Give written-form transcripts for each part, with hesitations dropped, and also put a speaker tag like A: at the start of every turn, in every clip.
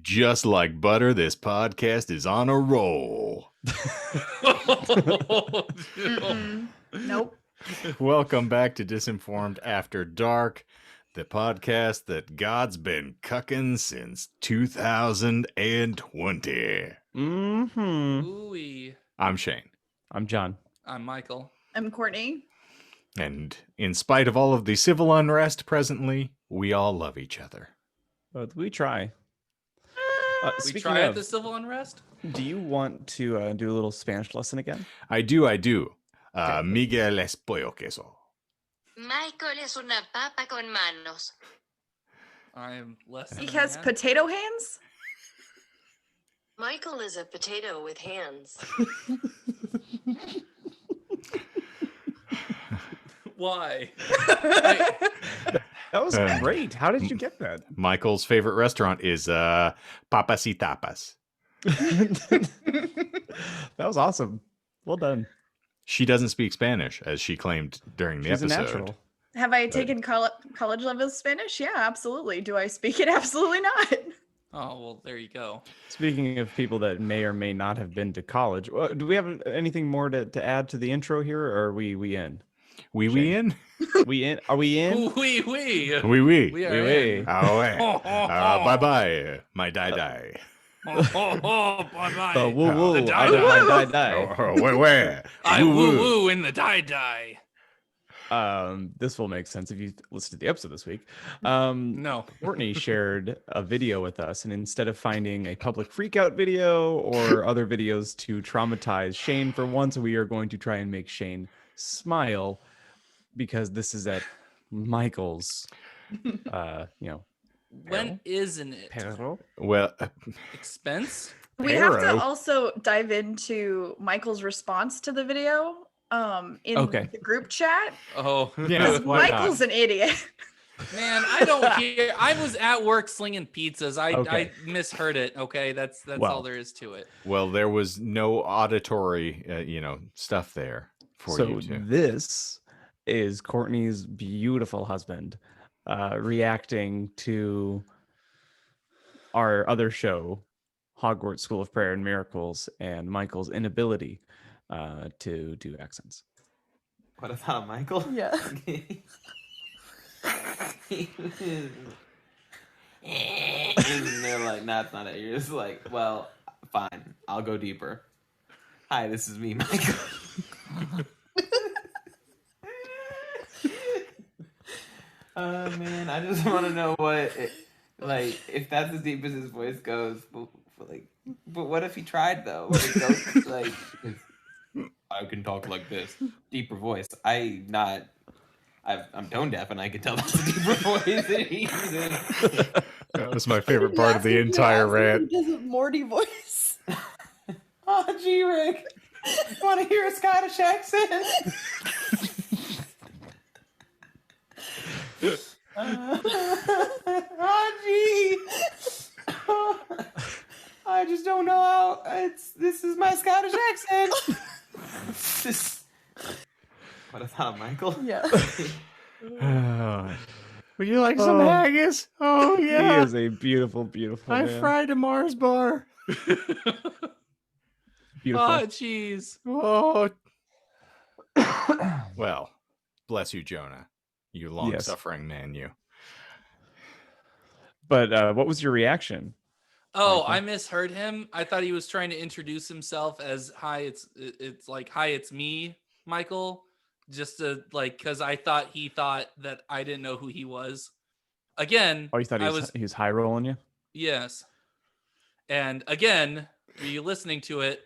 A: Just like butter, this podcast is on a roll.
B: Nope.
A: Welcome back to Disinformed After Dark, the podcast that God's been cucking since 2020.
C: Ooh-wee.
A: I'm Shane.
D: I'm John.
C: I'm Michael.
B: I'm Courtney.
A: And in spite of all of the civil unrest presently, we all love each other.
D: We try.
C: We try at the civil unrest?
D: Do you want to do a little Spanish lesson again?
A: I do. Miguel es pollo queso.
E: Michael es una papa con manos.
C: I'm less
B: He
C: than
B: has
C: that.
B: potato hands?
E: Michael is a potato with hands.
C: Why?
D: That was great. How did you get that?
A: Michael's favorite restaurant is Papas y Tapas.
D: That was awesome. Well done.
A: She doesn't speak Spanish, as she claimed during the
D: She's
A: episode.
D: a natural.
B: Have I taken college level Spanish? Yeah, absolutely. Do I speak it? Absolutely not.
C: Oh, well, there you go.
D: Speaking of people that may or may not have been to college, do we have anything more to add to the intro here, or are we in?
A: We in?
D: We in? Are we in?
C: We.
A: We.
C: We are
D: Oui.
C: in.
A: Oh, ouais. Bye-bye, my die-die.
C: Bye-bye.
D: Woo woo.
C: The die-die.
A: Where?
C: I woo-woo in the die-die.
D: This will make sense if you listen to the episode this week.
C: No.
D: Courtney shared a video with us, and instead of finding a public freakout video or other videos to traumatize Shane for once, we are going to try and make Shane smile, because this is at Michael's
C: When isn't it?
D: peril.
A: Well,
C: Expense?
B: We have to
A: Arrow.
B: also dive into Michael's response to the video in
D: Okay.
B: the group chat.
C: Oh.
A: yeah.
D: Why not?
B: Michael's an idiot.
C: Man, I don't hear. I was at work slinging pizzas. I
D: Okay.
C: misheard it. Okay, that's
D: Well.
C: all there is to it.
A: Well, there was no auditory, stuff there for
D: So
A: you two.
D: this is Courtney's beautiful husband reacting to our other show, Hogwarts School of Prayer and Miracles, and Michael's inability to do accents.
F: What about Michael?
B: Yeah.
F: And they're like, nah, it's not it. You're just like, well, fine. I'll go deeper. Hi, this is me, Michael. Man, I just want to know if that's as deep as his voice goes. But what if he tried though? Would it go, I can talk like this, deeper voice. I'm tone deaf, and I can tell that's a deeper voice than he's in.
A: That was my favorite part of the entire rant.
G: He does a Morty voice.
F: Oh, gee, Rick, want to hear a Scottish accent? Oh, gee. I just don't know how. This is my Scottish accent. What about Michael?
G: Yeah.
A: Would you like some haggis? Oh, yeah.
D: He is a beautiful, beautiful
A: I
D: man.
A: fried a Mars bar.
D: Beautiful.
C: Oh, jeez.
A: Oh. Well, bless you, Jonah. You long-suffering man, you.
D: But what was your reaction?
C: Oh,
D: Michael?
C: I misheard him. I thought he was trying to introduce himself as hi. It's like hi, it's me, Michael. Just to because I thought he thought that I didn't know who he was. Again,
D: Oh, you thought he was high rolling you?
C: yes. And again, were you listening to it?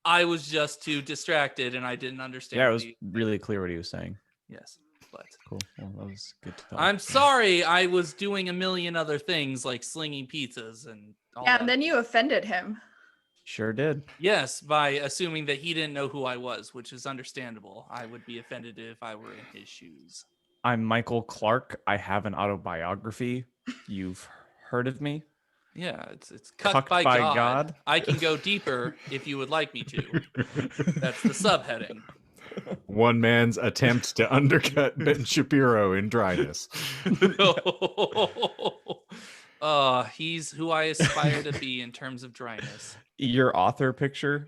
C: I was just too distracted and I didn't understand.
D: Yeah, it was really clear what he was saying.
C: Yes, but
D: Cool. Well, that was good to know.
C: I'm sorry. I was doing a million other things like slinging pizzas and all
B: Yeah,
C: that.
B: and then you offended him.
D: Sure did.
C: Yes, by assuming that he didn't know who I was, which is understandable. I would be offended if I were in his shoes.
D: I'm Michael Clark. I have an autobiography. You've heard of me?
C: Yeah, it's cut
D: Cucked
C: by
D: by
C: God.
D: God.
C: I can go deeper if you would like me to. That's the subheading.
A: One man's attempt to undercut Ben Shapiro in dryness.
C: He's who I aspire to be in terms of dryness.
D: Your author picture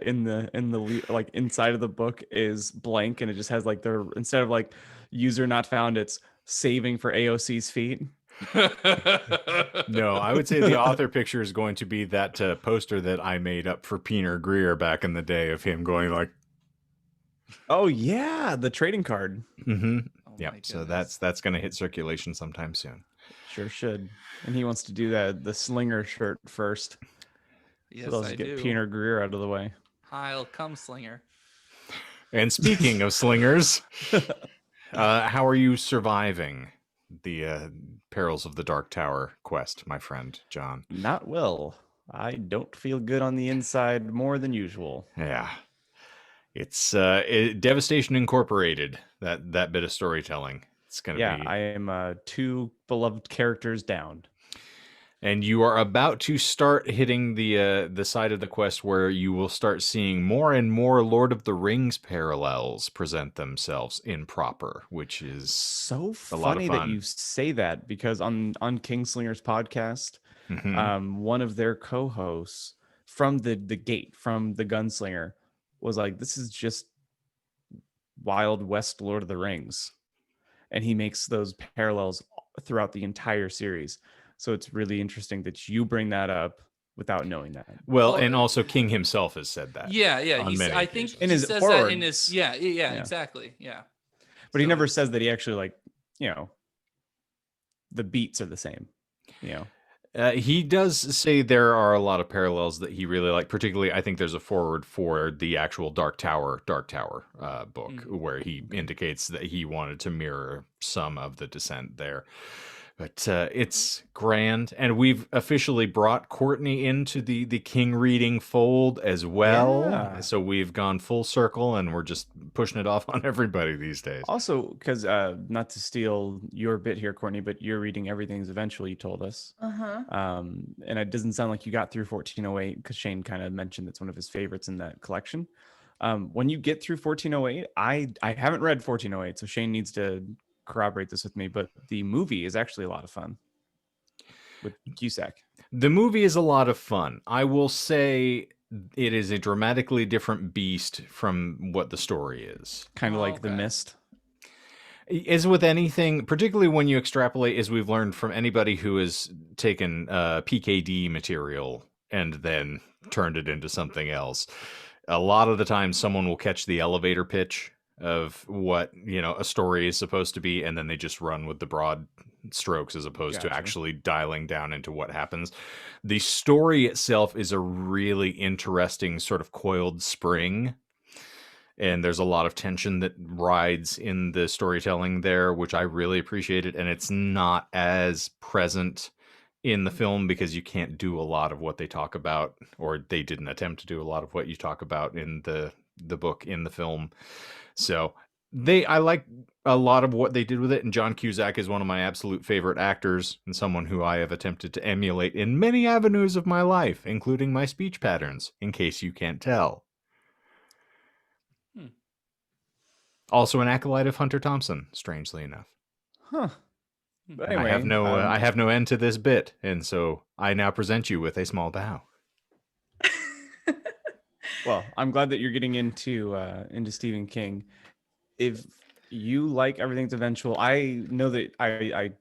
D: in the like inside of the book is blank, and it just has like the, instead of like user not found, it's saving for AOC's feet.
A: No, I would say the author picture is going to be that poster that I made up for Peter Greer back in the day of him going like,
D: Oh yeah, the trading card.
A: mm-hmm.
C: Oh
A: Yeah.
C: my
A: So
C: goodness.
A: that's going to hit circulation sometime soon.
D: Sure should. And he wants to do that, the Slinger shirt first.
C: Yes,
D: So let's
C: I
D: get
C: do.
D: Peter Greer out of the way.
C: I'll come, Slinger.
A: And speaking of slingers, how are you surviving the perils of the Dark Tower quest, my friend John?
D: Not well. I don't feel good on the inside more than usual.
A: Yeah. It's Devastation Incorporated, that bit of storytelling. It's going to be...
D: I am 2 beloved characters down.
A: And you are about to start hitting the side of the quest where you will start seeing more and more Lord of the Rings parallels present themselves in proper, which is
D: So
A: a lot of
D: funny that
A: fun.
D: you say that, because on Kingslinger's podcast,
A: Mhm.
D: one of their co-hosts from the gate, from the Gunslinger, was like, this is just Wild West Lord of the Rings. And he makes those parallels throughout the entire series. So it's really interesting that you bring that up without knowing that.
A: Well, and also King himself has said that.
C: Yeah.
A: on many
C: I think
A: occasions.
D: In
C: he
D: his
C: says that in his.
D: forwards.
C: Yeah.
D: Yeah.
C: Exactly. Yeah.
D: But he
C: So
D: never
C: it's-
D: says that he actually, like, the beats are the same.
A: He does say there are a lot of parallels that he really like. Particularly, I think there's a forward for the actual Dark Tower book where he indicates that he wanted to mirror some of the descent there. But it's grand, and we've officially brought Courtney into the King reading fold as well.
D: Yeah.
A: So we've gone full circle, and we're just pushing it off on everybody these days.
D: Also, because not to steal your bit here, Courtney, but you're reading Everything's Eventual, you told us.
B: Uh-huh.
D: And it doesn't sound like you got through 1408, because Shane kind of mentioned it's one of his favorites in that collection. When you get through 1408, I haven't read 1408, so Shane needs to corroborate this with me, but the movie is actually a lot of fun with Cusack.
A: The movie is a lot of fun. I will say it is a dramatically different beast from what the story is.
D: Kind of
C: Oh,
D: like The
C: okay.
D: Mist.
A: As with anything, particularly when you extrapolate, as we've learned from anybody who has taken PKD material and then turned it into something else, a lot of the time someone will catch the elevator pitch of what a story is supposed to be, and then they just run with the broad strokes as opposed to
D: Gotcha.
A: actually dialing down into what happens. The story itself is a really interesting sort of coiled spring, and there's a lot of tension that rides in the storytelling there, which I really appreciated. And it's not as present in the film because you can't do a lot of what they talk about, or they didn't attempt to do a lot of what you talk about in the book in the film. So I like a lot of what they did with it, and John Cusack is one of my absolute favorite actors and someone who I have attempted to emulate in many avenues of my life, including my speech patterns, in case you can't tell. Also an acolyte of Hunter Thompson, strangely enough.
D: Huh. But anyway,
A: I have no end to this bit, and so I now present you with a small bow.
D: well, I'm glad that you're getting into Stephen King. If you like Everything's Eventual, I know that I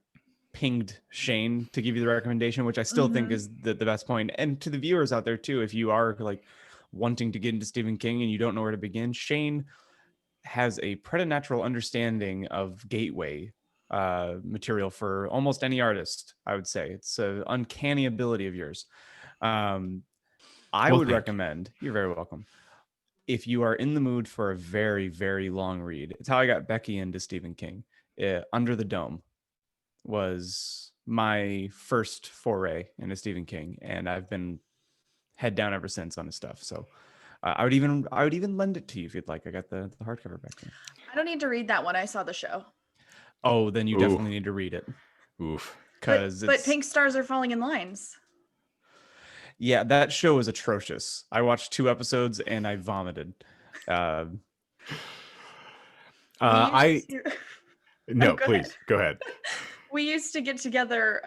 D: pinged Shane to give you the recommendation, which I still think is the best point. And to the viewers out there too, if you are like wanting to get into Stephen King and you don't know where to begin, Shane has a preternatural understanding of gateway material for almost any artist. I would say it's an uncanny ability of yours. I would recommend, you're very welcome, if you are in the mood for a very, very long read. It's how I got Becky into Stephen King. Under the Dome was my first foray into Stephen King, and I've been head down ever since on his stuff. So I would even lend it to you if you'd like. I got the hardcover back there.
B: I don't need to read that one. I saw the show.
D: Oh, then you definitely need to read it.
A: Oof.
B: But pink stars are falling in lines.
D: Yeah, that show is atrocious. I watched 2 episodes and I vomited.
A: No,
B: Go
A: please
B: ahead.
A: go ahead.
B: We used to get together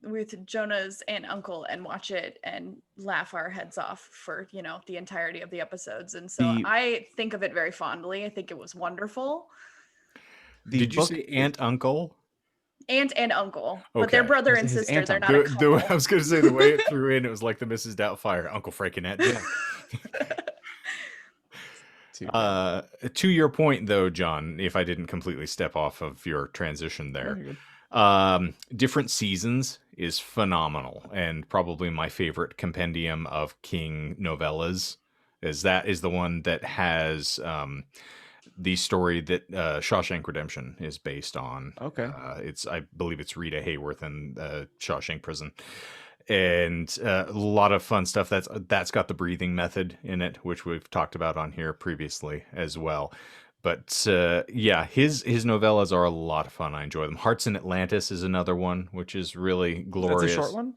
B: with Jonah's aunt and uncle and watch it and laugh our heads off for, the entirety of the episodes. And so I think of it very fondly. I think it was wonderful.
A: Did you say aunt, uncle?
B: Aunt and uncle, but they're
A: Okay.
B: brother and
D: His
B: sister.
D: aunt
B: They're
D: and
B: not a couple.
A: I was going to say the way it threw in, it was like the Mrs. Doubtfire, Uncle Frank and Aunt Jack. To your point, though, John, if I didn't completely step off of your transition there, Different Seasons is phenomenal and probably my favorite compendium of King novellas. That is the one that has the story that Shawshank Redemption is based on.
D: Okay.
A: I believe it's Rita Hayworth in Shawshank Prison. And a lot of fun stuff. That's got the breathing method in it, which we've talked about on here previously as well. But his novellas are a lot of fun. I enjoy them. Hearts in Atlantis is another one, which is really glorious.
D: That's a short one?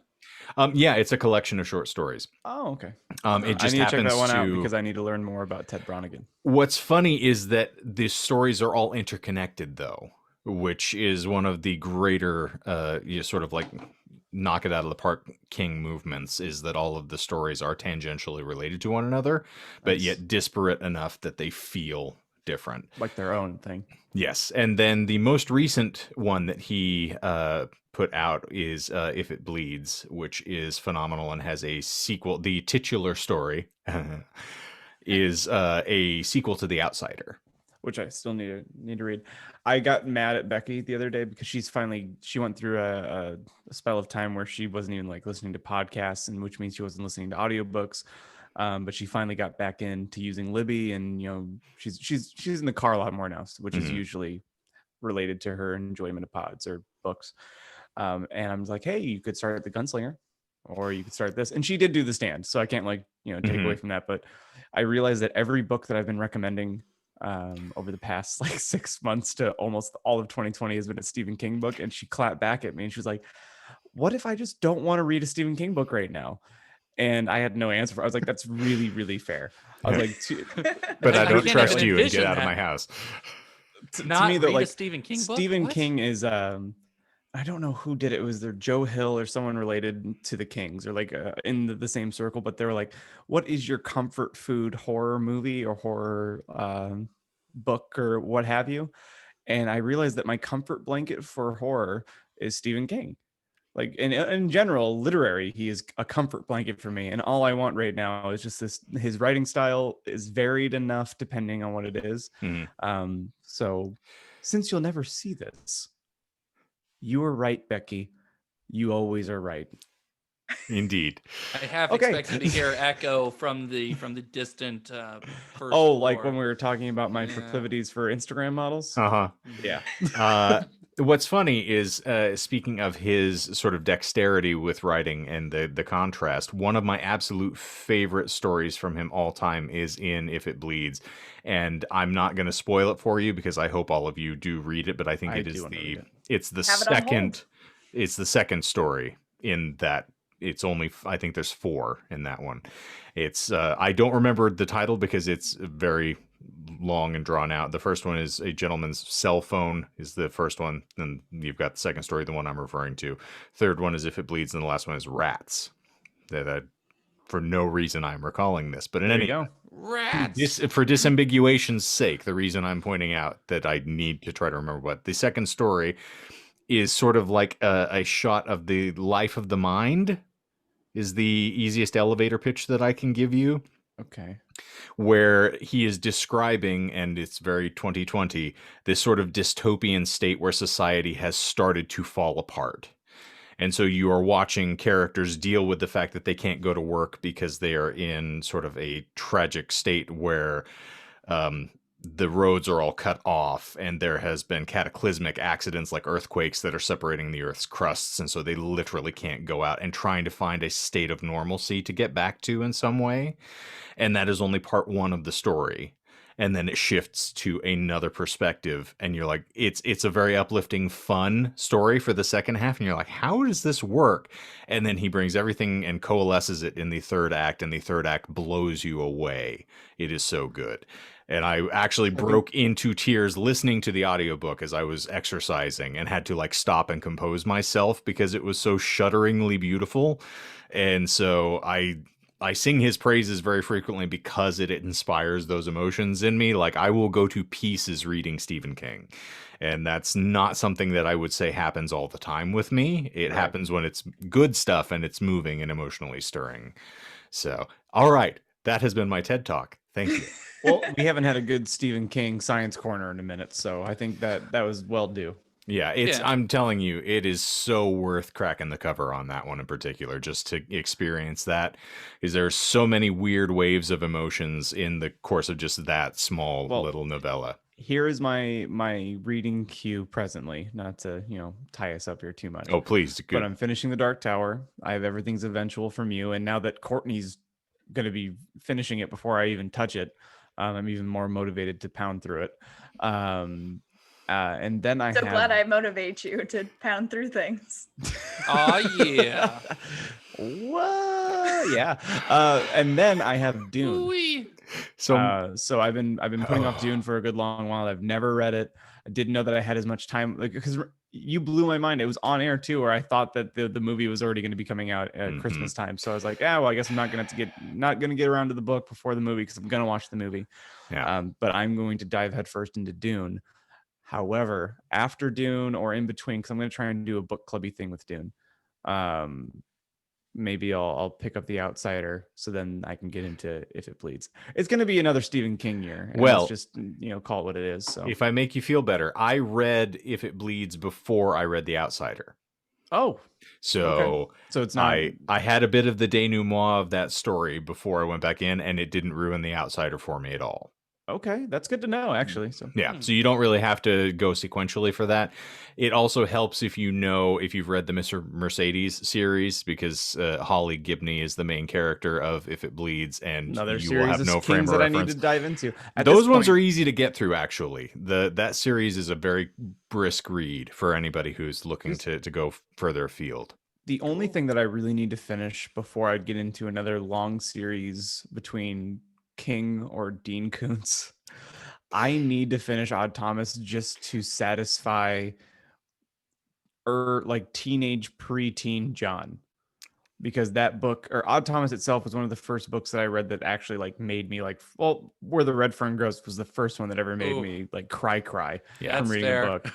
A: Yeah, it's a collection of short stories.
D: Oh, okay.
A: It just
D: I need to check
A: happens
D: that one out
A: to.
D: because I need to learn more about Ted Bronigan.
A: What's funny is that the stories are all interconnected, though, which is one of the greater, sort of like knock it out of the park King movements, is that all of the stories are tangentially related to one another, but yet disparate enough that they feel different.
D: Like their own thing.
A: Yes. And then the most recent one that he put out is If It Bleeds, which is phenomenal and has a sequel. The titular story is a sequel to The Outsider,
D: which I still need to read. I got mad at Becky the other day because she went through a spell of time where she wasn't even like listening to podcasts, and which means she wasn't listening to audiobooks. But she finally got back into using Libby, and she's in the car a lot more now, which is usually related to her enjoyment of pods or books. And I'm like, hey, you could start The Gunslinger, or you could start this. And she did do The Stand, so I can't take away from that. But I realized that every book that I've been recommending over the past 6 months to almost all of 2020 has been a Stephen King book. And she clapped back at me and she was like, what if I just don't want to read a Stephen King book right now? And I had no answer for it. I was like, that's really, really fair. I was like,
A: but I don't
C: can't
A: trust
C: even
A: you and get
C: envision
A: out of
C: that.
A: my house.
C: To not
D: me,
C: read
D: though,
C: a Stephen King book?
D: Stephen
C: What?
D: King is I don't know who did it. It was either Joe Hill or someone related to the Kings, or in the same circle. But they were like, what is your comfort food horror movie or horror book or what have you? And I realized that my comfort blanket for horror is Stephen King. Like in general, literary, he is a comfort blanket for me. And all I want right now is just this. His writing style is varied enough depending on what it is. So since you'll never see this, you were right, Becky. You always are right.
A: Indeed.
C: I have
D: Okay.
C: expected to hear echo from the distant first
D: Like
C: floor.
D: when we were talking about my proclivities for Instagram models.
A: Yeah. What's funny is, speaking of his sort of dexterity with writing and the contrast, one of my absolute favorite stories from him all time is in If It Bleeds. And I'm not going to spoil it for you because I hope all of you do read it, but I think it's the second story in that. It's only, I think there's 4 in that one. It's, I don't remember the title because it's very long and drawn out. The first one is A Gentleman's Cell Phone is the first one. Then you've got the second story, the one I'm referring to. Third one is If It Bleeds, and the last one is Rats. That for no reason I'm recalling this, but in any
C: Rats.
A: For disambiguation's sake, the reason I'm pointing out that I need to try to remember what the second story is, sort of like a shot of the life of the mind, is the easiest elevator pitch that I can give you.
D: Okay.
A: Where he is describing, and it's very 2020, this sort of dystopian state where society has started to fall apart. And so you are watching characters deal with the fact that they can't go to work because they are in sort of a tragic state where the roads are all cut off and there has been cataclysmic accidents like earthquakes that are separating the Earth's crusts. And so they literally can't go out, and trying to find a state of normalcy to get back to in some way. And that is only part 1 of the story. And then it shifts to another perspective. And you're like, it's a very uplifting, fun story for the second half. And you're like, how does this work? And then he brings everything and coalesces it in the third act. And the third act blows you away. It is so good. And I actually broke into tears listening to the audiobook as I was exercising and had to like stop and compose myself because it was so shudderingly beautiful. And so I sing his praises very frequently because it inspires those emotions in me. Like I will go to pieces reading Stephen King. And that's not something that I would say happens all the time with me. It happens when it's good stuff and it's moving and emotionally stirring. So, all right. That has been my TED Talk. Thank you.
D: Well, we haven't had a good Stephen King science corner in a minute, so I think that was well due.
A: Yeah, I'm telling you, it is so worth cracking the cover on that one in particular, just to experience that, because there's so many weird waves of emotions in the course of just that small little novella.
D: Here is my reading queue presently, not to, tie us up here too much.
A: Oh, please. Good.
D: But I'm finishing The Dark Tower. I have Everything's Eventual from You, and now that Courtney's going to be finishing it before I even touch it, I'm even more motivated to pound through it. And then I
B: glad I motivate you to pound through things.
C: Oh yeah.
D: What? Yeah. And then I have Dune.
C: Ooh-wee.
D: So I've been putting off Dune for a good long while. I've never read it. I didn't know that I had as much time, because you blew my mind. It was on air too, where I thought that the movie was already going to be coming out at Christmas time. So I was like, well, I guess I'm not going to get around to the book before the movie, because I'm going to watch the movie.
A: Yeah.
D: But I'm going to dive headfirst into Dune. However, after Dune or in between, because I'm going to try and do a book clubby thing with Dune. Maybe I'll pick up The Outsider, so then I can get into If It Bleeds. It's going to be another Stephen King year. And
A: well,
D: let's just call it what it is. So
A: if I make you feel better, I read If It Bleeds before I read The Outsider.
D: Oh,
A: so
D: okay. So it's not.
A: I had a bit of the denouement of that story before I went back in, and it didn't ruin The Outsider for me at all.
D: Okay, that's good to know, actually. So
A: yeah, so you don't really have to go sequentially for that. It also helps if you've read the Mr. Mercedes series, because Holly Gibney is the main character of If It Bleeds, and
D: another
A: you will have no frame of
D: that
A: reference.
D: I need to dive into.
A: Those ones are easy to get through, actually. That series is a very brisk read for anybody who's looking to go further afield.
D: The only thing that I really need to finish before I'd get into another long series between King or Dean Koontz, I need to finish Odd Thomas just to satisfy teenage preteen John, because that book, or Odd Thomas itself, was one of the first books that I read that actually made me Where the Red Fern Grows was the first one that ever made me cry from reading a book.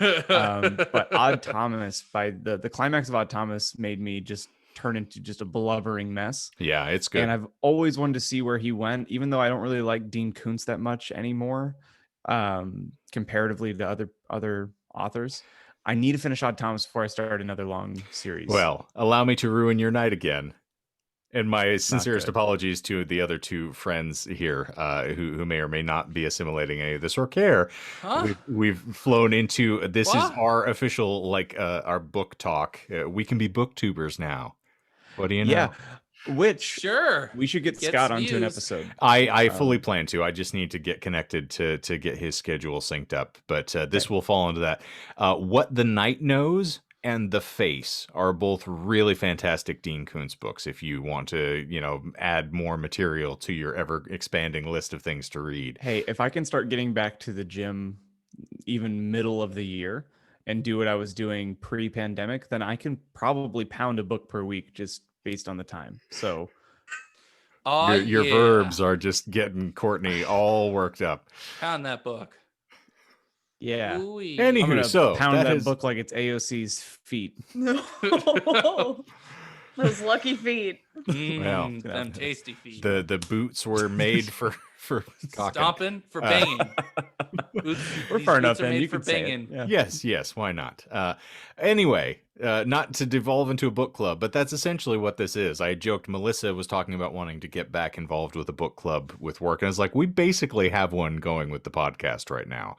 D: But Odd Thomas, by the climax of Odd Thomas, made me just turn into just a blubbering mess.
A: Yeah, it's good.
D: And I've always wanted to see where he went, even though I don't really like Dean Koontz that much anymore, comparatively to other authors. I need to finish Odd Thomas before I start another long series.
A: Well, allow me to ruin your night again. And my sincerest apologies to the other two friends here who may or may not be assimilating any of this or care.
C: Huh?
A: We've flown into this.
C: What?
A: Is our official our book talk. We can be booktubers now. What do you know?
D: Yeah, which
C: Sure.
D: we should get Scott onto an episode.
A: I fully plan to. I just need to get connected to get his schedule synced up. But this will fall into that. What the Night Knows and The Face are both really fantastic Dean Koontz books if you want to, add more material to your ever-expanding list of things to read.
D: Hey, if I can start getting back to the gym even middle of the year and do what I was doing pre-pandemic, then I can probably pound a book per week just based on the time. So
A: your verbs are just getting Courtney all worked up.
C: Pound that book.
D: Yeah.
C: Ooh-wee.
A: Anywho, so
D: pound that book like it's AOC's feet.
B: No. Those lucky feet.
A: Well,
C: them tasty feet.
A: The boots were made for
C: stomping for banging.
D: We're far enough in. You
C: for
D: can say
C: banging.
A: Yeah. Yes, why not? Anyway, not to devolve into a book club, but that's essentially what this is. I joked Melissa was talking about wanting to get back involved with a book club with work, and I was like, we basically have one going with the podcast right now.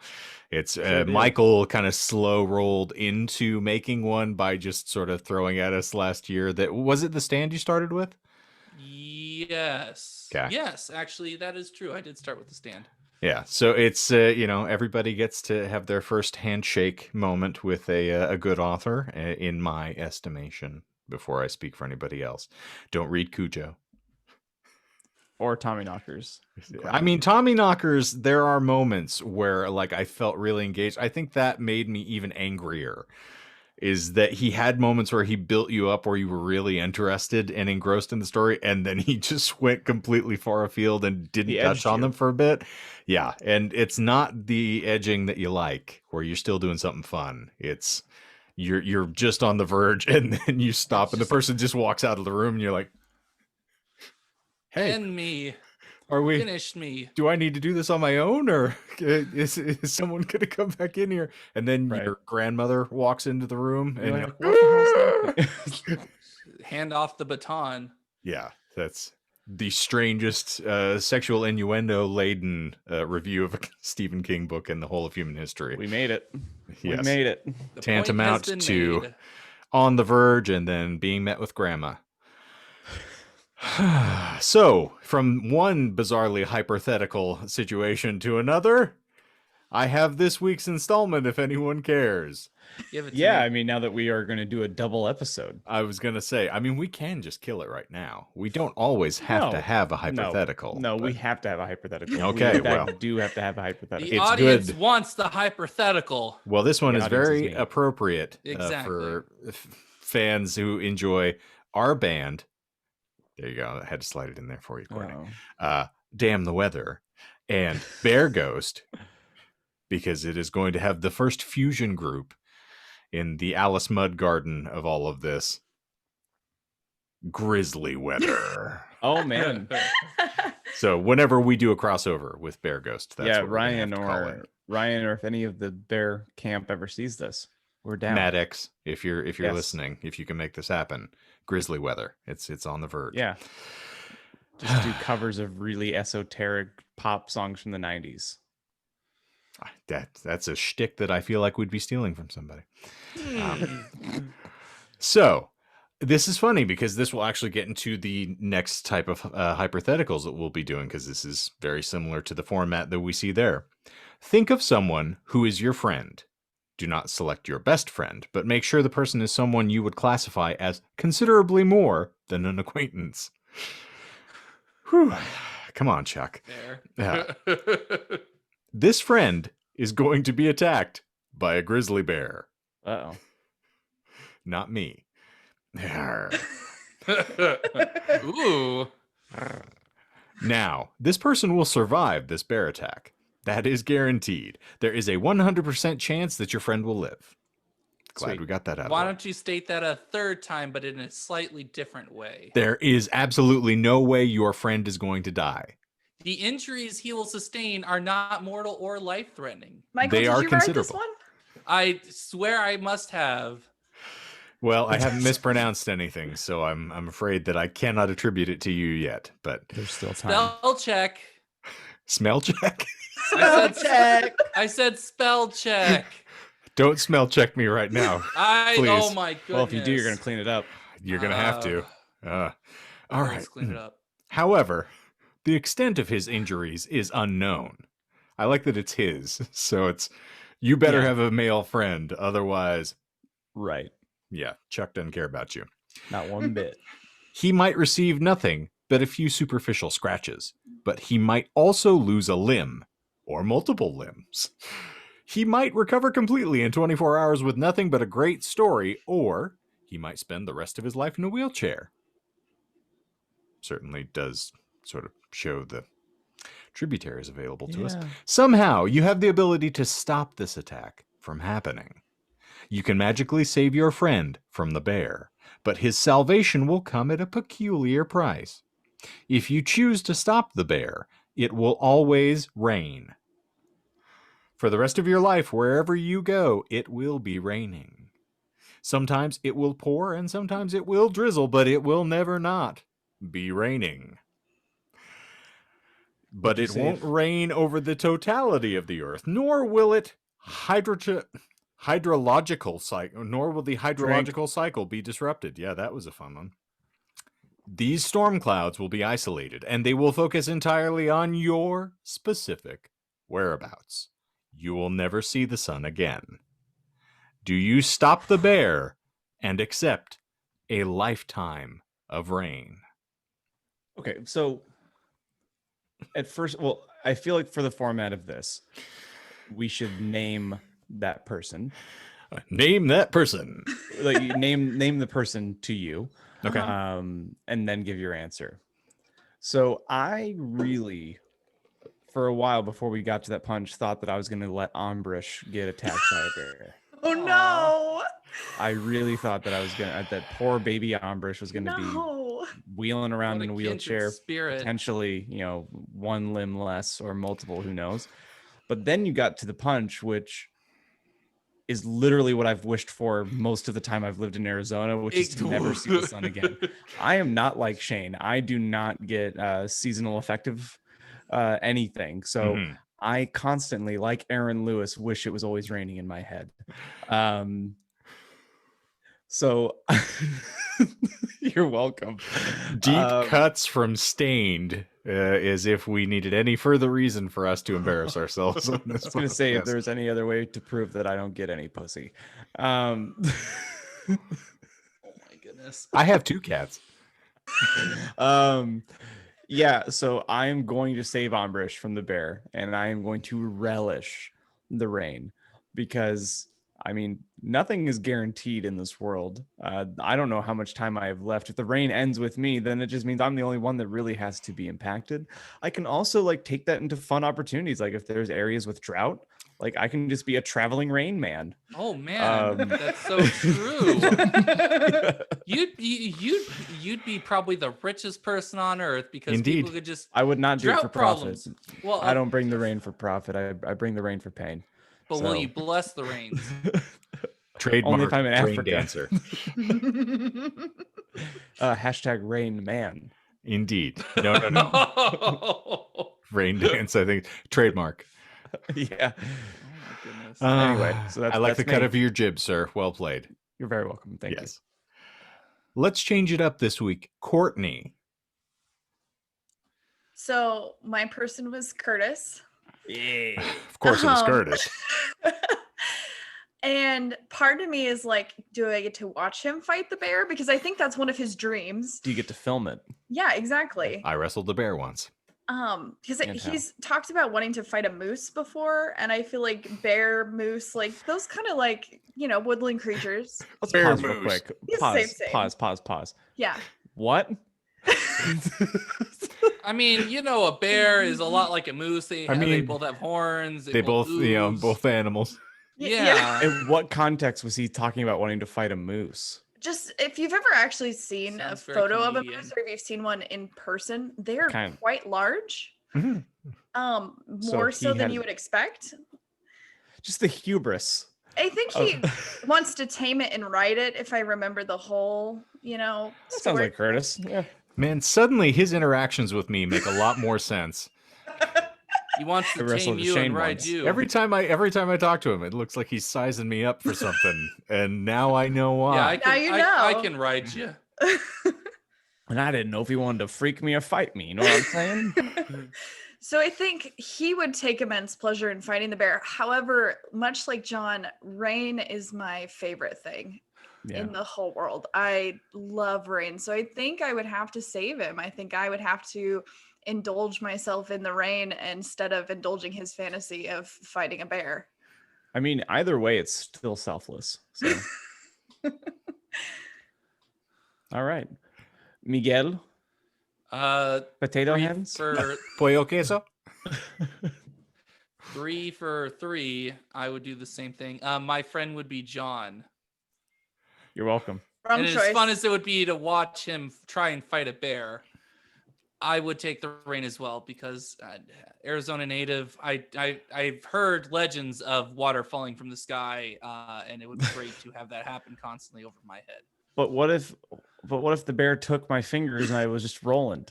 A: It's Michael kind of slow rolled into making one by just sort of throwing at us last year. That was it. The Stand you started with?
C: Yes.
A: Okay.
C: Yes, actually, that is true. I did start with The Stand.
A: Yeah, so it's everybody gets to have their first handshake moment with a good author, in my estimation. Before I speak for anybody else, don't read Cujo.
D: Or Tommy Knockers.
A: I mean, Tommy Knockers, there are moments where like I felt really engaged. I think that made me even angrier. Is that he had moments where he built you up where you were really interested and engrossed in the story, and then he just went completely far afield and didn't touch on them for a bit. Yeah, and it's not the edging that you like, where you're still doing something fun. It's you're just on the verge, and then you stop, and the person just walks out of the room, and you're like, "Hey,
C: End me.
A: are we
C: Finished me.
A: do I need to do this on my own, or is someone going to come back in here?" And then your grandmother walks into the room, and
D: You're
A: you're
D: like, what the hell's happening?
C: Hand off the baton.
A: yeah, that's the strangest sexual innuendo laden review of a Stephen King book in the whole of human history.
D: We made it.
A: Yes.
D: We made it.
C: The
A: Tantamount
C: point has
A: to
C: been made.
A: On the Verge and then Being Met with Grandma. So, from one bizarrely hypothetical situation to another, I have this week's installment if anyone cares.
C: Give it to
D: Yeah,
C: me.
D: I mean, now that we are going to do a double episode.
A: I was going to say, I mean, we can just kill it right now. We don't always have to have a hypothetical.
D: No, we
A: but-
D: have to have a hypothetical.
A: Okay,
D: we in fact
A: well.
D: do have to have a hypothetical.
C: The
A: It's
C: audience
A: good.
C: wants the hypothetical.
A: Well, this one
D: The
A: is
D: audience is
A: very
D: me.
A: appropriate
C: Exactly.
A: for fans who enjoy our band. There you go. I had to slide it in there for you, Courtney. Damn the Weather and Bear Ghost, because it is going to have the first fusion group in the Alice Mud Garden of all of this. Grizzly Weather.
D: Oh, man.
A: So whenever we do a crossover with Bear Ghost, that's
D: Yeah,
A: what we're gonna have
D: Ryan
A: to call it.
D: or if any of the Bear Camp ever sees this, we're down.
A: Maddox, if you're
D: Yes.
A: listening, if you can make this happen, Grizzly Weather. It's on the verge.
D: Yeah. Just do covers of really esoteric pop songs from the 90s.
A: That's a shtick that I feel like we'd be stealing from somebody.
C: Hmm.
A: So this is funny because this will actually get into the next type of hypotheticals that we'll be doing, because this is very similar to the format that we see there. Think of someone who is your friend. Do not select your best friend, but make sure the person is someone you would classify as considerably more than an acquaintance. Whew. Come on, Chuck.
C: There.
A: This friend is going to be attacked by a grizzly bear.
D: Uh-oh.
A: Not me.
C: Ooh.
A: Now, this person will survive this bear attack. That is guaranteed. There is a 100% chance that your friend will live. Glad
D: Sweet.
A: we got that out.
C: Why
A: of the way.
C: don't you state that a third time, but in a slightly different way?
A: There is absolutely no way your friend is going to die.
C: The injuries he will sustain are not mortal or life-threatening.
B: Michael,
A: They
B: did
A: are
B: you write this
A: considerable.
B: one?
C: I swear I must have.
A: Well, I haven't mispronounced anything, so I'm afraid that I cannot attribute it to you yet. But
D: There's still time.
C: Spell check.
A: smell check?
C: I said
G: Check.
C: I said spell check.
A: Don't smell check me right now.
C: Oh
A: Please.
C: my goodness.
D: Well, if you do, you're going to clean it up.
A: You're going to have to. All right.
C: Let's clean it up.
A: However, the extent of his injuries is unknown. I like that it's his, so it's you better
D: Yeah.
A: have a male friend, otherwise,
D: Right.
A: yeah, Chuck doesn't care about you.
D: Not one bit.
A: He might receive nothing but a few superficial scratches, but he might also lose a limb or multiple limbs. He might recover completely in 24 hours with nothing but a great story, or he might spend the rest of his life in a wheelchair. Certainly does sort of show the tributaries available to us.
D: Yeah.
A: Somehow, you have the ability to stop this attack from happening. You can magically save your friend from the bear, but his salvation will come at a peculiar price. If you choose to stop the bear, it will always rain. For the rest of your life, wherever you go, it will be raining. Sometimes it will pour and sometimes it will drizzle, but it will never not be raining. But it won't rain over the totality of the earth, nor will it hydrological cycle, nor will the hydrological cycle be disrupted. Yeah, that was a fun one. These storm clouds will be isolated, and they will focus entirely on your specific whereabouts. You will never see the sun again. Do you stop the bear and accept a lifetime of rain?
D: Okay, so at first, well, I feel like for the format of this, we should name that person.
A: Name that person.
D: Like you name the person to you.
A: Okay.
D: And then give your answer. So I really, for a while before we got to that punch, thought that I was going to let Ombrish get attacked by a bear.
B: Oh no.
D: I really thought that that poor baby Ombrish was going to
B: No.
D: be wheeling around
C: What
D: in a
C: kindred
D: wheelchair,
C: spirit.
D: potentially, one limb less or multiple, who knows. But then you got to the punch, which is literally what I've wished for most of the time I've lived in Arizona, which is to never see the sun again. I am not like Shane. I do not get seasonal affective anything. So I constantly, like Aaron Lewis, wish it was always raining in my head. So you're welcome.
A: Deep cuts from Stained, as if we needed any further reason for us to embarrass ourselves. I was
D: going to say, if there's any other way to prove that I don't get any pussy.
C: Oh my goodness.
A: I have 2 cats.
D: Yeah, so I am going to save Ombrish from the bear, and I am going to relish the rain because, I mean, nothing is guaranteed in this world. I don't know how much time I have left. If the rain ends with me, then it just means I'm the only one that really has to be impacted. I can also take that into fun opportunities. Like if there's areas with drought, I can just be a traveling rain man.
C: Oh man, that's so true. You'd be probably the richest person on earth because people could just.
D: I would not do it for profit.
C: Well,
D: I don't bring the rain for profit. I bring the rain for pain.
C: But will you bless the rains?
A: Trademark
D: only if I'm in
A: rain
D: Africa.
A: dancer.
D: Hashtag rain man.
A: Indeed. No. Rain dance, I think. Trademark.
D: Yeah.
C: Oh my goodness.
D: Anyway, so that's
A: I like the cut
D: me.
A: of your jib, sir. Well played.
D: You're very welcome. Thank you.
A: Let's change it up this week. Courtney.
B: So my person was Curtis.
D: Yeah.
A: Of course it was Curtis.
B: And part of me is like, do I get to watch him fight the bear? Because I think that's one of his dreams.
D: Do you get to film it?
B: Yeah, exactly.
A: I wrestled the bear once.
B: Because he's talked about wanting to fight a moose before, and I feel like bear, moose, those kind of woodland creatures.
D: Let's
A: Bear
D: pause real
A: moose.
D: quick.
B: Yeah,
D: Pause.
B: Yeah.
D: What?
C: I mean, a bear is a lot like a moose. They both have horns.
A: They both,
C: ooze.
A: both animals.
C: Yeah.
D: In what context was he talking about wanting to fight a moose?
B: Just if you've ever actually seen
C: Sounds
B: a
C: very
B: photo of a
C: Canadian.
B: moose, or if you've seen one in person, they're
D: Kind.
B: quite large.
A: Mhm.
B: More
D: So
B: so
D: he
B: than
D: had-
B: you would expect.
D: Just the hubris.
B: I think he wants to tame it and ride it, if I remember the whole,
D: That sounds
B: story.
D: like Curtis. Yeah.
A: Man, suddenly his interactions with me make a lot more sense.
C: He wants
D: I
C: to
D: wrestled
C: tame
D: with
C: you
D: Shane
C: and ride
D: once.
C: you.
A: Every time I talk to him, it looks like he's sizing me up for something, and now I know why.
C: Yeah,
B: Now you
C: I
B: know.
C: can ride you.
D: And I didn't know if he wanted to freak me or fight me. You know what I'm saying?
B: So I think he would take immense pleasure in fighting the bear. However, much like John, rain is my favorite thing in the whole world. I love rain. So I think I would have to save him. I think I would have to indulge myself in the rain instead of indulging his fantasy of fighting a bear.
D: I mean, either way, it's still selfless. So. All right. Miguel, potato hands?
C: For
A: Pollo queso?
C: 3 for 3, I would do the same thing. My friend would be John.
D: You're welcome.
B: Wrong
C: And
B: choice.
C: as fun as it would be to watch him try and fight a bear, I would take the rain as well because Arizona native. I've heard legends of water falling from the sky, and it would be great to have that happen constantly over my head.
D: But what if the bear took my fingers and I was just rolling?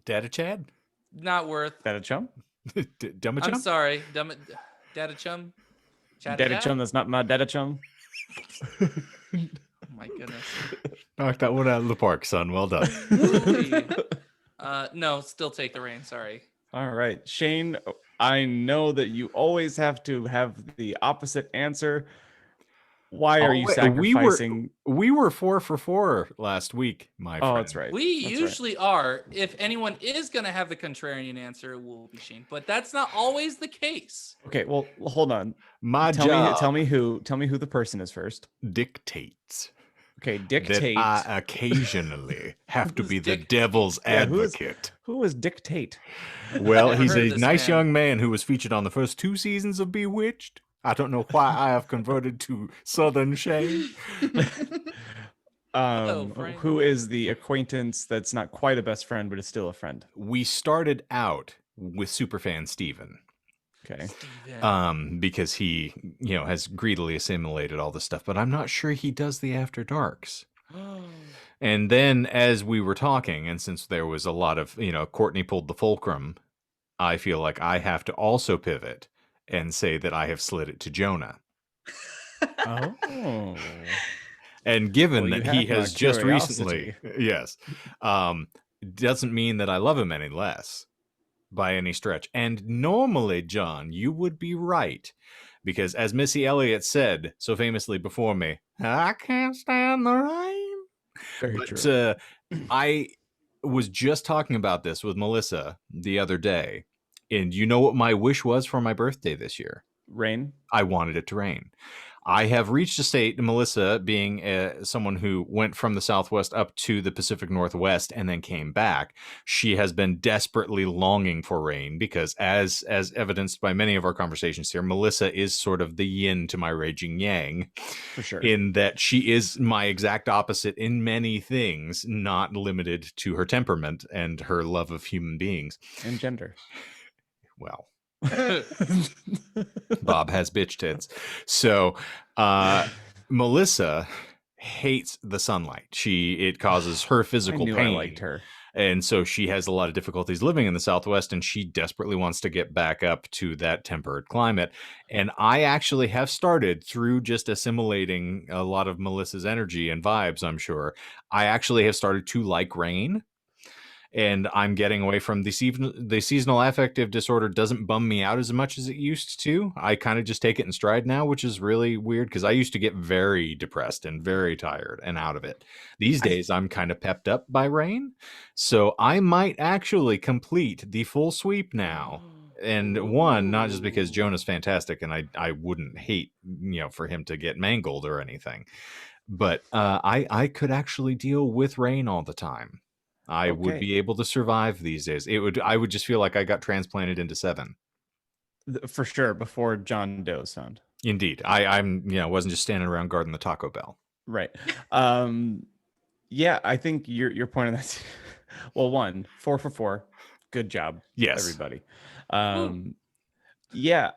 A: Data Chad?
C: Not worth.
D: That a chum?
A: Dumma
C: I'm
A: chum?
C: sorry, Data Chum.
D: Data chum, that's not my data chum.
C: Oh my goodness.
A: Knock that one out of the park, son. Well done.
C: No, still take the rain. Sorry.
D: All right. Shane, I know that you always have to have the opposite answer. Why are you sacrificing?
A: We were 4 for 4 last week, my friend.
D: Oh, that's right.
C: We
D: That's
C: usually are. If anyone is going to have the contrarian answer, it will be Shane. But that's not always the case.
D: Okay, well, hold on.
A: My
D: Tell
A: job
D: me who the person is first.
A: dictates
D: Okay, dictate.
A: that I occasionally have to be the devil's advocate.
D: Who is dictate?
A: Well,
C: I've
A: he's
C: heard
A: a
C: this
A: nice
C: man.
A: young man who was featured on the first 2 seasons of Bewitched. I don't know why I have converted to Southern Shane.
C: Frank.
D: Who is the acquaintance that's not quite a best friend but is still a friend?
A: We started out with superfan Steven.
D: Okay.
A: Because he, has greedily assimilated all this stuff, but I'm not sure he does the After Darks. And then as we were talking, and since there was a lot of, Courtney pulled the fulcrum, I feel like I have to also pivot and say that I have slid it to Jonah.
D: Oh.
A: And given
D: Well, you
A: that he
D: have my
A: has just
D: curiosity.
A: recently, yes, doesn't mean that I love him any less by any stretch. And normally, John, you would be right. Because as Missy Elliott said so famously before me, I can't stand the rain.
D: Very
A: But
D: true.
A: I was just talking about this with Melissa the other day. And you know what my wish was for my birthday this year?
D: Rain.
A: I wanted it to rain. I have reached a state, Melissa being someone who went from the Southwest up to the Pacific Northwest and then came back. She has been desperately longing for rain because as evidenced by many of our conversations here, Melissa is sort of the yin to my raging yang.
D: For sure.
A: In that she is my exact opposite in many things, not limited to her temperament and her love of human beings.
D: And gender.
A: Well, Bob has bitch tits. So Melissa hates the sunlight. It causes her physical
D: I knew
A: pain.
D: I liked her.
A: And so she has a lot of difficulties living in the Southwest, and she desperately wants to get back up to that temperate climate. And I actually have started, through just assimilating a lot of Melissa's energy and vibes, I'm sure, I actually have started to like rain. And I'm getting away from the seasonal affective disorder. Doesn't bum me out as much as it used to. I kind of just take it in stride now, which is really weird because I used to get very depressed and very tired and out of it. These days, I'm kind of pepped up by rain. So I might actually complete the full sweep now. And one, not just because Jonah's fantastic and I wouldn't hate, for him to get mangled or anything, but I could actually deal with rain all the time. I would be able to survive these days. I would just feel like I got transplanted into 7.
D: For sure, before John Doe's found.
A: Indeed. I'm wasn't just standing around guarding the Taco Bell.
D: Right. Yeah, I think your point on that. Well, 4 for 4. Good job.
A: Yes.
D: Everybody. Yeah.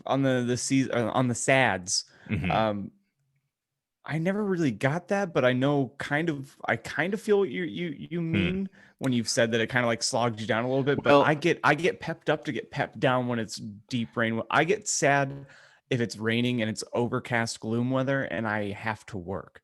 D: On the sads.
A: Mm-hmm.
D: I never really got that, but I know I kind of feel what you mean when you've said that it kind of like slogs you down a little bit. But I get pepped up to get pepped down when it's deep rain. I get sad if it's raining and it's overcast gloom weather and I have to work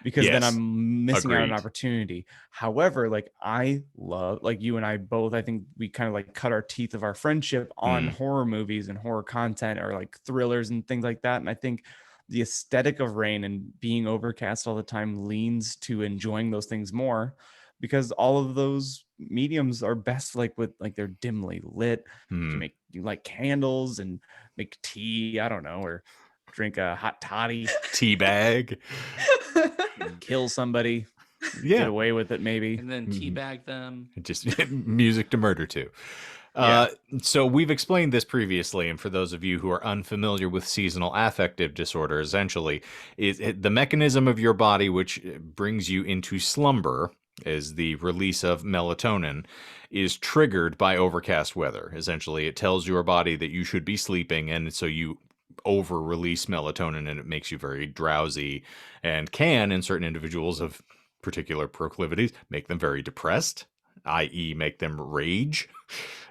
D: because then I'm missing out on an opportunity. However, like I love, like you and I both, I think we kind of like cut our teeth of our friendship on horror movies and horror content or like thrillers and things like that. And I think the aesthetic of rain and being overcast all the time leans to enjoying those things more because all of those mediums are best like with like they're dimly lit. You light candles and make tea, I don't know, or drink a hot toddy,
A: tea bag,
D: kill somebody, get away with it maybe,
C: and then teabag them.
A: Just music to murder to. So we've explained this previously, and for those of you who are unfamiliar with seasonal affective disorder, essentially is the mechanism of your body which brings you into slumber is the release of melatonin is triggered by overcast weather. Essentially, it tells your body that you should be sleeping, and so you over release melatonin and it makes you very drowsy and can, in certain individuals of particular proclivities, make them very depressed, i.e. make them rage.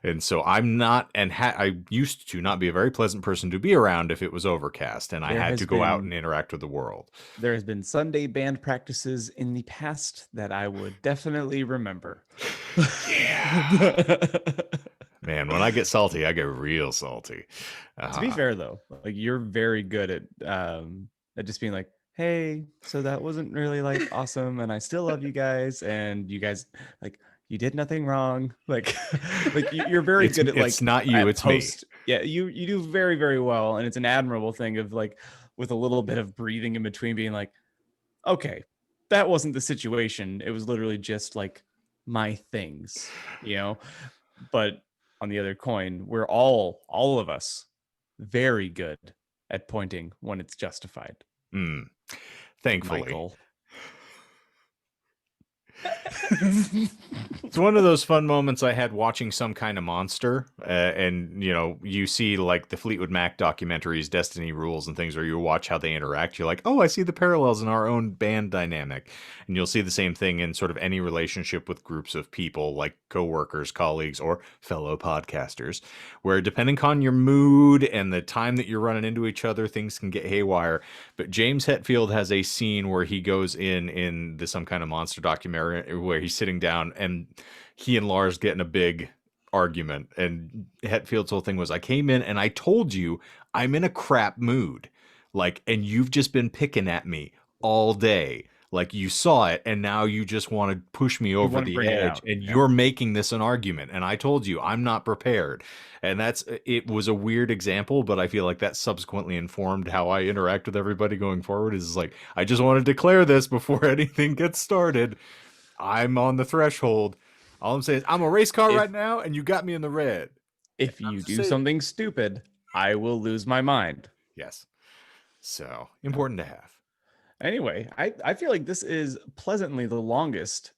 A: And so I'm not, and I used to not be a very pleasant person to be around if it was overcast and I had to go out and interact with the world.
D: There has been Sunday band practices in the past that I would definitely remember.
A: Yeah. Man, when I get salty, I get real salty.
D: To be fair though, like you're very good at just being like, hey, so that wasn't really like awesome, and I still love you guys, and you guys like you did nothing wrong. Like you're very good at like
A: it's not you, it's me.
D: Yeah, you do very, very well, and it's an admirable thing of like with a little bit of breathing in between being like, okay, that wasn't the situation. It was literally just like my things, you know. But on the other coin, we're all of us very good at pointing when it's justified.
A: Thankfully.
D: Michael.
A: It's one of those fun moments I had watching Some Kind of Monster, and you see like the Fleetwood Mac documentaries, Destiny Rules, and things where you watch how they interact. You're like, oh, I see the parallels in our own band dynamic, and you'll see the same thing in sort of any relationship with groups of people, like coworkers, colleagues, or fellow podcasters, where depending on your mood and the time that you're running into each other, things can get haywire. But James Hetfield has a scene where he goes in the Some Kind of Monster documentary where he's sitting down and he and Lars get in a big argument, and Hetfield's whole thing was, I came in and I told you I'm in a crap mood, like, and you've just been picking at me all day, like you saw it, and now you just want to push me over the edge, and you're making this an argument, and I told you I'm not prepared. And it was a weird example, but I feel like that subsequently informed how I interact with everybody going forward. Is like, I just want to declare this before anything gets started. I'm on the threshold. All I'm saying is I'm a race car right now, and you got me in the red.
D: If you do something stupid, I will lose my mind.
A: Yes. So important to have.
D: Anyway, I feel like this is pleasantly the longest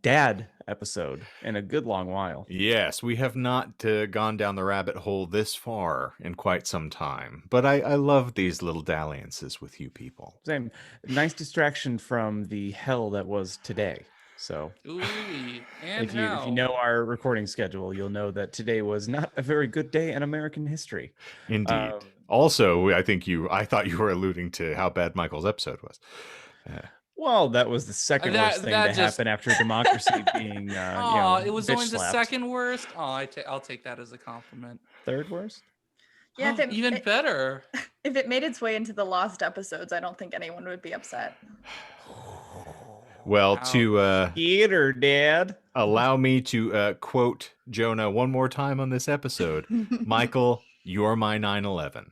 D: dad episode in a good long while.
A: Yes, we have not gone down the rabbit hole this far in quite some time. But I love these little dalliances with you people.
D: Same. Nice distraction from the hell that was today. So if you know our recording schedule, you'll know that today was not a very good day in American history.
A: Indeed. Also, I thought you were alluding to how bad Michael's episode was.
D: Well, that was the second worst thing to happen after democracy being,
C: it was only the
D: slapped.
C: second worst. Oh, I'll take that as a compliment.
D: Third worst?
B: Yeah,
C: even better.
B: If it made its way into the lost episodes, I don't think anyone would be upset.
A: Well, to
D: theater, Dad.
A: Allow me to quote Jonah one more time on this episode. Michael, you're my 9/11.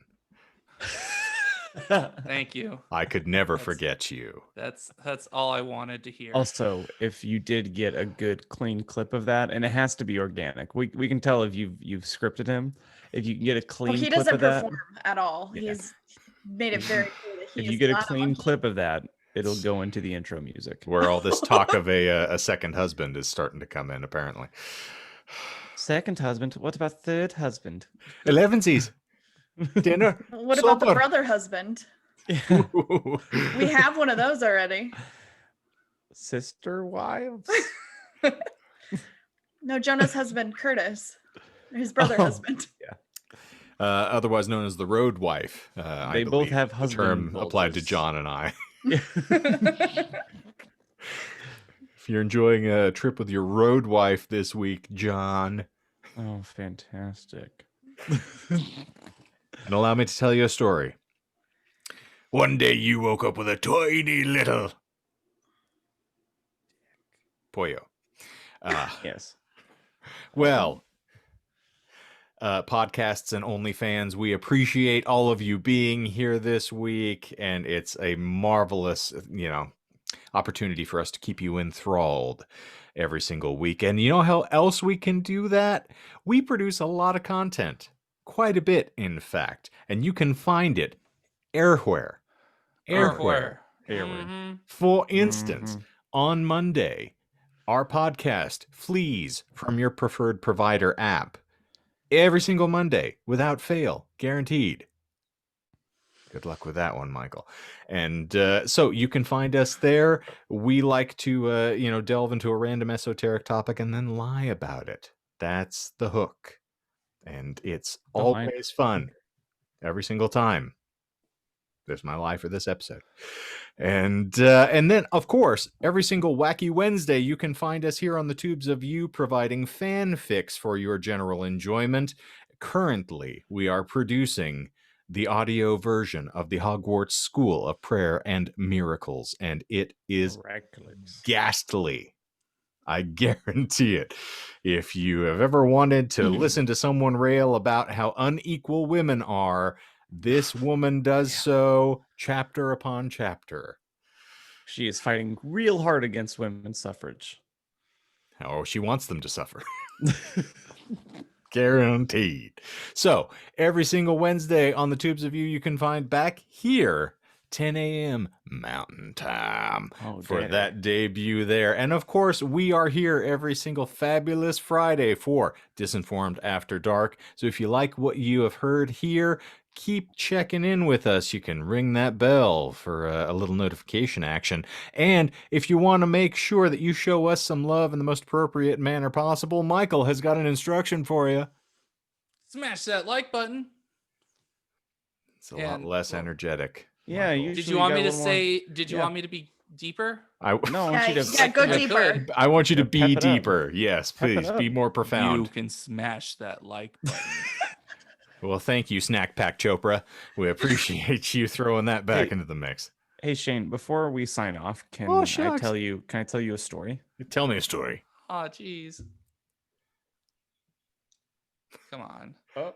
C: Thank you.
A: I could never forget you.
C: That's all I wanted to hear.
D: Also, if you did get a good clean clip of that, and it has to be organic, we can tell if you've scripted him. If you can get a clean clip of that,
B: he doesn't perform at all. Yeah. He's made it very clear that he
D: if you get a clean clip of that, it'll go into the intro music.
A: Where all this talk of a second husband is starting to come in, apparently.
D: Second husband? What about third husband?
A: 11sies. Dinner.
B: What about the brother husband? We have one of those already.
D: Sister wives?
B: No, Jonah's husband, Curtis. His brother husband.
A: Yeah. Otherwise known as the road wife.
D: They both have husband
A: term
D: bulges.
A: Applied to John and I. If you're enjoying a trip with your road wife this week, John.
D: Oh, fantastic.
A: And allow me to tell you a story. One day you woke up with a tiny little pollo.
D: Yes.
A: Well, podcasts and OnlyFans, we appreciate all of you being here this week, and it's a marvelous, opportunity for us to keep you enthralled every single week. And you know how else we can do that? We produce a lot of content, quite a bit, in fact, and you can find it everywhere.
C: Mm-hmm.
A: For instance, on Monday, our podcast flees from your preferred provider app. Every single Monday, without fail, guaranteed. Good luck with that one, Michael. And so you can find us there. We like to, delve into a random esoteric topic and then lie about it. That's the hook. And it's always fun. Every single time. There's my lie for this episode. And then, of course, every single Wacky Wednesday, you can find us here on the Tubes of You, providing fanfics for your general enjoyment. Currently, we are producing the audio version of the Hogwarts School of Prayer and Miracles, and it is
D: Miraculous.
A: ghastly. I guarantee it. If you have ever wanted to listen to someone rail about how unequal women are, this woman does so chapter upon chapter.
D: She is fighting real hard against women's suffrage.
A: Oh, she wants them to suffer. Guaranteed. So, every single Wednesday on the Tubes of You can find back here, 10 a.m. Mountain Time, for that debut there. And of course, we are here every single fabulous Friday for Disinformed After Dark. So if you like what you have heard here, keep checking in with us. You can ring that bell for a little notification action. And if you want to make sure that you show us some love in the most appropriate manner possible, Michael has got an instruction for you.
C: Smash that like button.
A: It's a lot less energetic.
D: Yeah.
C: Did you want me to say? Did you want me to be deeper?
A: No,
D: I want you to
B: go deeper.
A: I want you to be
D: Pep it up.
A: deeper. Yes, please be more profound.
C: You can smash that like button.
A: Well, thank you, Snack Pack Chopra. We appreciate you throwing that back into the mix.
D: Hey Shane, before we sign off, can I tell you a story?
A: Tell me a story.
C: Oh, jeez. Come on.
D: Oh.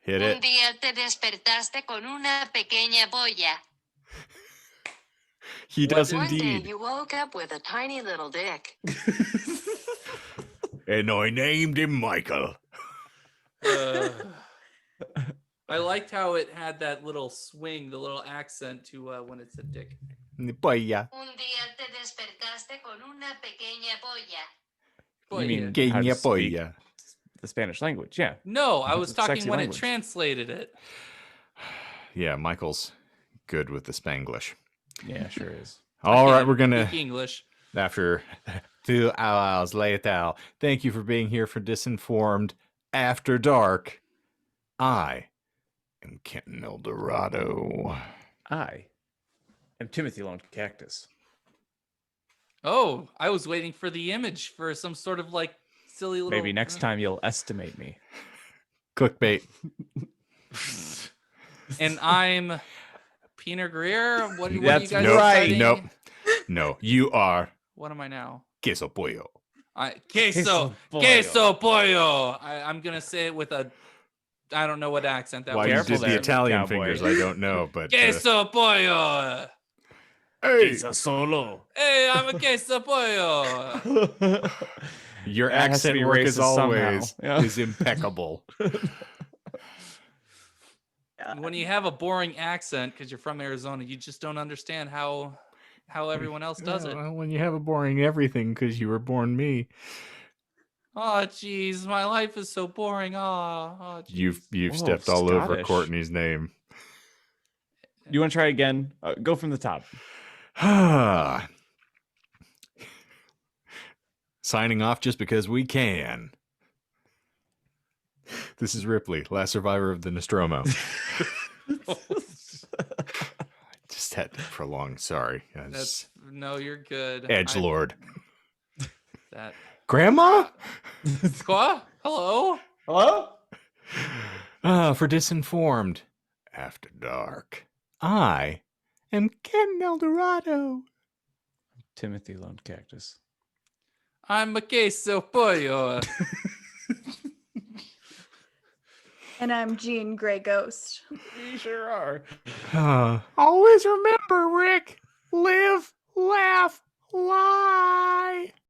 A: Hit
E: Un
A: it.
E: día te despertaste con una pequeña boya.
A: He does
E: One day
A: indeed.
E: you woke up with a tiny little dick.
A: And I named him Michael.
C: I liked how it had that little swing, the little accent to when it's a dick.
A: Boya.
E: Un día te despertaste con una pequeña boya.
C: Boy,
D: You mean
A: Pequeña
D: how to speak
A: boya.
D: the Spanish language? Yeah.
C: no, I was
D: It's
C: talking
D: sexy
C: when
D: language.
C: it translated it.
A: Yeah, Michael's good with the Spanglish.
D: Yeah, sure is.
A: All right, we're going to,
C: Speak English.
A: after 2 hours later, thank you for being here for Disinformed After Dark. I am Kenton Eldorado.
D: I am Timothy Lone Cactus.
C: Oh, I was waiting for the image for some sort of like silly little.
D: Maybe next time you'll estimate me.
A: Clickbait.
C: And I'm Peter Greer. What are you
D: That's
C: guys
D: right.
C: deciding?
A: Nope. No, you are
C: What am I now?
A: Queso Pollo.
C: Queso pollo. I'm gonna say it with a, I don't know what accent that
A: Why
C: was.
A: you
D: Careful
A: did the
D: there,
A: Italian
D: cowboy.
A: fingers, I don't know, but
C: Queso pollo.
A: hey,
D: solo.
C: Hey, I'm a queso pollo.
A: your
D: That has to
A: accent
D: be
A: work as
D: racist somehow.
A: always
D: Yeah.
A: is impeccable.
C: When you have a boring accent because you're from Arizona, you just don't understand how everyone else does it.
A: Well, when you have a boring everything because you were born me,
C: Oh, jeez, my life is so boring. Oh,
A: you've
D: Whoa,
A: stepped all over
D: Scottish.
A: Courtney's name.
D: You want to try again? Go from the top.
A: Signing off just because we can. This is Ripley, last survivor of the Nostromo. Just had to prolong. Sorry,
C: No, you're good.
A: Edgelord.
C: That
A: Grandma.
C: Quoi? Hello?
D: Hello?
A: For Disinformed After Dark, I am Ken Eldorado.
D: Timothy Lone Cactus.
C: I'm a queso pollo.
B: And I'm Jean Grey Ghost.
D: We sure are.
A: Always remember, Rick, live, laugh, lie.